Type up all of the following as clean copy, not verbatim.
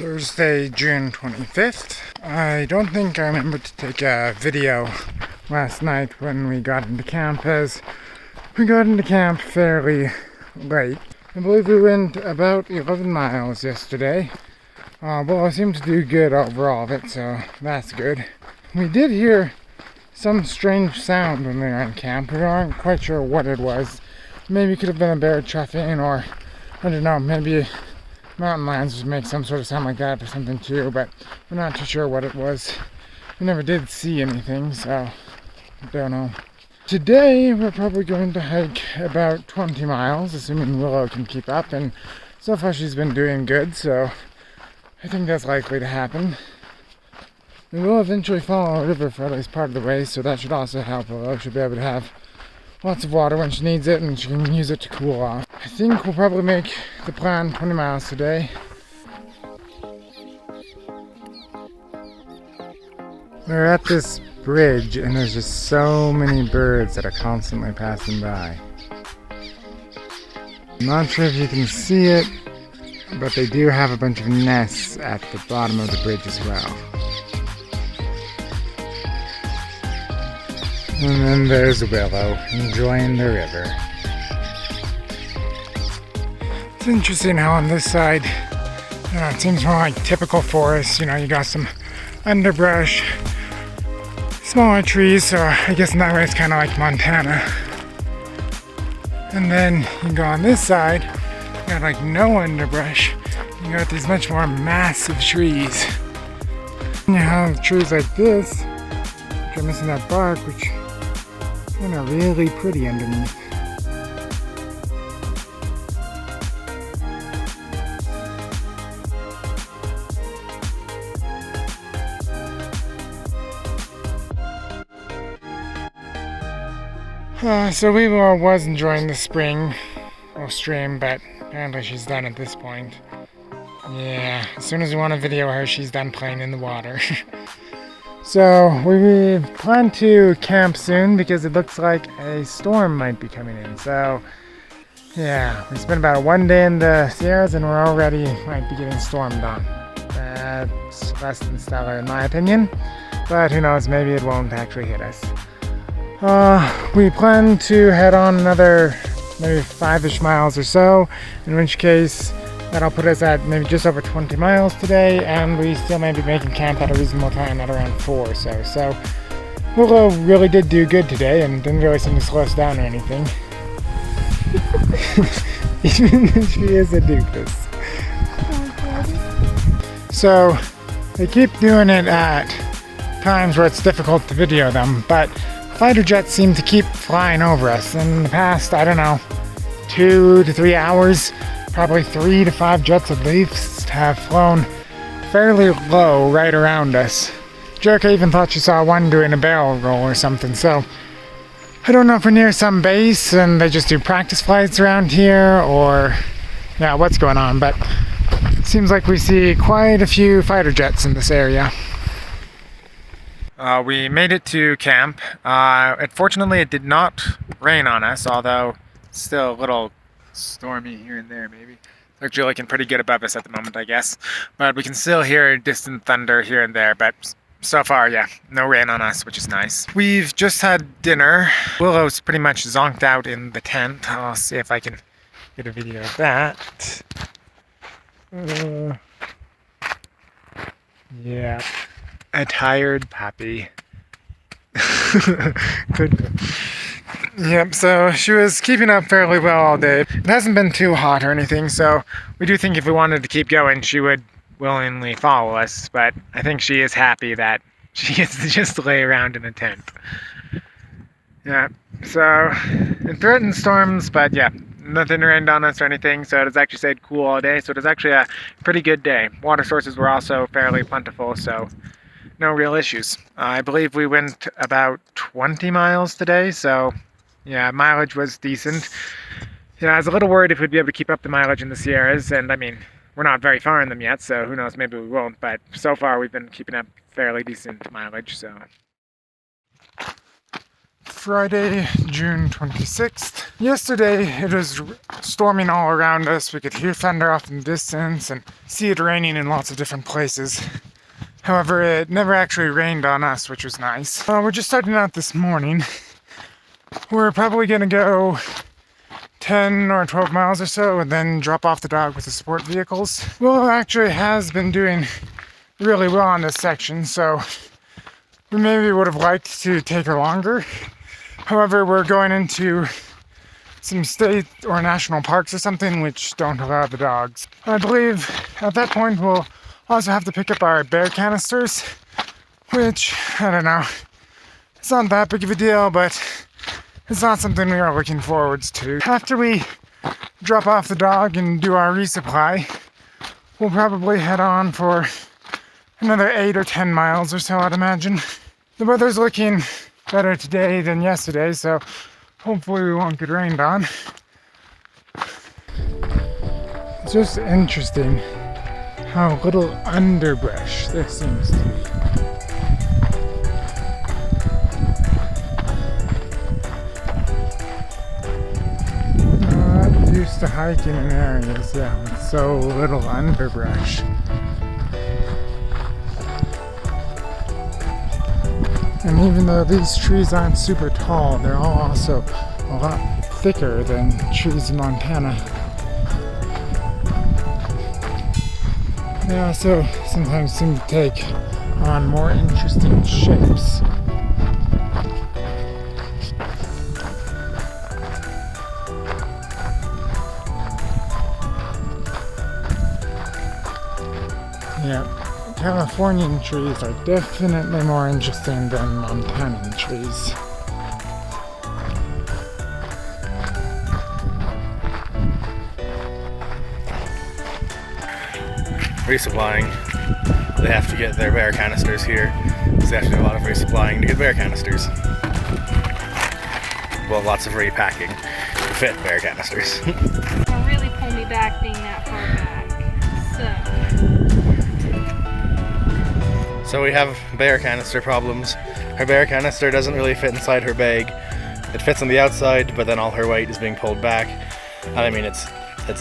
Thursday, June 25th. I don't think I remembered to take a video last night when we got into camp, as we got into camp fairly late. I believe we went about 11 miles yesterday. Well, I seemed to do good overall of it, so that's good. We did hear some strange sound when we were in camp. We aren't quite sure what it was. Maybe it could have been a bear chuffing, or I don't know, maybe mountain lions just make some sort of sound like that or something too, but we're not too sure what it was. We never did see anything, so I don't know. Today we're probably going to hike about 20 miles, assuming Willow can keep up, and so far she's been doing good, so I think that's likely to happen. We will eventually follow a river for at least part of the way, so that should also help. Willow should be able to have lots of water when she needs it, and she can use it to cool off. I think we'll probably make the plan 20 miles today. We're at this bridge, and there's just so many birds that are constantly passing by. I'm not sure if you can see it, but they do have a bunch of nests at the bottom of the bridge as well. And then there's Willow enjoying the river. It's interesting how on this side, it seems more like typical forest. You know, you got some underbrush, smaller trees, so I guess in that way it's kind of like Montana. And then you go on this side, you got like no underbrush. You got these much more massive trees. And you have trees like this, which are missing that bark, which kind of really pretty underneath. So Willow was enjoying the spring or stream, but apparently she's done at this point. Yeah, as soon as we want to video her, she's done playing in the water. So we plan to camp soon because it looks like a storm might be coming in. So yeah, we spent about one day in the Sierras and we're already might be getting stormed on. That's less than stellar in my opinion, but who knows, maybe it won't actually hit us. We plan to head on another maybe 5-ish miles or so, in which case that'll put us at maybe just over 20 miles today, and we still may be making camp at a reasonable time at around 4 or so. So Willow really did do good today and didn't really seem to slow us down or anything. Even if she is a doofus. So they keep doing it at times where it's difficult to video them, but fighter jets seem to keep flying over us. In the past, I don't know, 2 to 3 hours, probably 3 to 5 jets at least have flown fairly low right around us. Jerica even thought she saw one doing a barrel roll or something, so I don't know if we're near some base and they just do practice flights around here, or yeah, what's going on, but it seems like we see quite a few fighter jets in this area. We made it to camp. Fortunately, it did not rain on us, although it's still a little stormy here and there, maybe. It's actually looking pretty good above us at the moment, I guess. But we can still hear distant thunder here and there, but so far, yeah, no rain on us, which is nice. We've just had dinner. Willow's pretty much zonked out in the tent. I'll see if I can get a video of that. Yeah. A tired puppy. Good. Yep, so she was keeping up fairly well all day. It hasn't been too hot or anything, so we do think if we wanted to keep going, she would willingly follow us, but I think she is happy that she gets to just lay around in a tent. Yeah, so it threatened storms, but yeah, nothing rained on us or anything, so it has actually stayed cool all day, so it was actually a pretty good day. Water sources were also fairly plentiful, so no real issues. I believe we went about 20 miles today, so yeah, mileage was decent. Yeah, I was a little worried if we'd be able to keep up the mileage in the Sierras, and I mean, we're not very far in them yet, so who knows, maybe we won't, but so far we've been keeping up fairly decent mileage, so. Friday, June 26th. Yesterday it was storming all around us. We could hear thunder off in the distance and see it raining in lots of different places. However, it never actually rained on us, which was nice. We're just starting out this morning. We're probably gonna go 10 or 12 miles or so and then drop off the dog with the support vehicles. Willow actually has been doing really well on this section, so we maybe would have liked to take her longer. However, we're going into some state or national parks or something which don't allow the dogs. I believe at that point we'll also have to pick up our bear canisters, which, I don't know, it's not that big of a deal, but it's not something we are looking forwards to. After we drop off the dog and do our resupply, we'll probably head on for another 8 or 10 miles or so, I'd imagine. The weather's looking better today than yesterday, so hopefully we won't get rained on. It's just interesting how little underbrush there seems to be. Not used to hiking in areas, yeah, with so little underbrush. And even though these trees aren't super tall, they're all also a lot thicker than trees in Montana. They also sometimes seem to take on more interesting shapes. Yeah. Californian trees are definitely more interesting than Montanan trees. Resupplying. They have to get their bear canisters here. So they have to do a lot of resupplying to get bear canisters. Well, lots of repacking to fit bear canisters. It'll really pull me back being that far back. So we have bear canister problems. Her bear canister doesn't really fit inside her bag. It fits on the outside, but then all her weight is being pulled back. And I mean, it's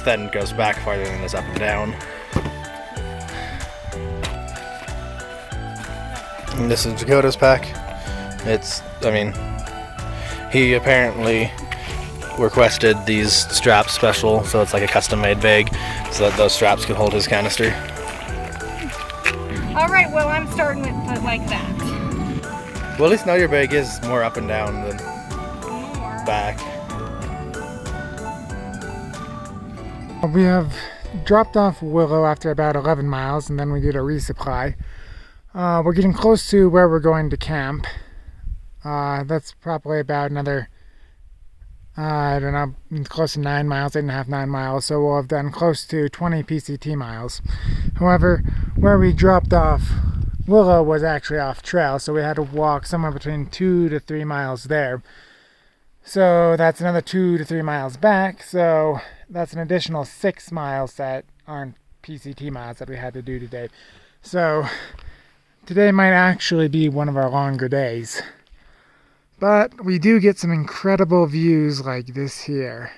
then goes back farther than it is up and down. And this is Jakota's pack. He apparently requested these straps special, so it's like a custom-made bag, so that those straps can hold his canister. Alright, well, I'm starting with it like that. Well, at least now your bag is more up and down than back. We have dropped off Willow after about 11 miles, and then we did a resupply. We're getting close to where we're going to camp. That's probably about another, I don't know, close to 9 miles, 8.5, 9 miles. So we'll have done close to 20 PCT miles. However, where we dropped off Willow was actually off trail, so we had to walk somewhere between 2 to 3 miles there. So that's another 2 to 3 miles back. So that's an additional 6 miles that aren't PCT miles that we had to do today. So today might actually be one of our longer days. But we do get some incredible views like this here.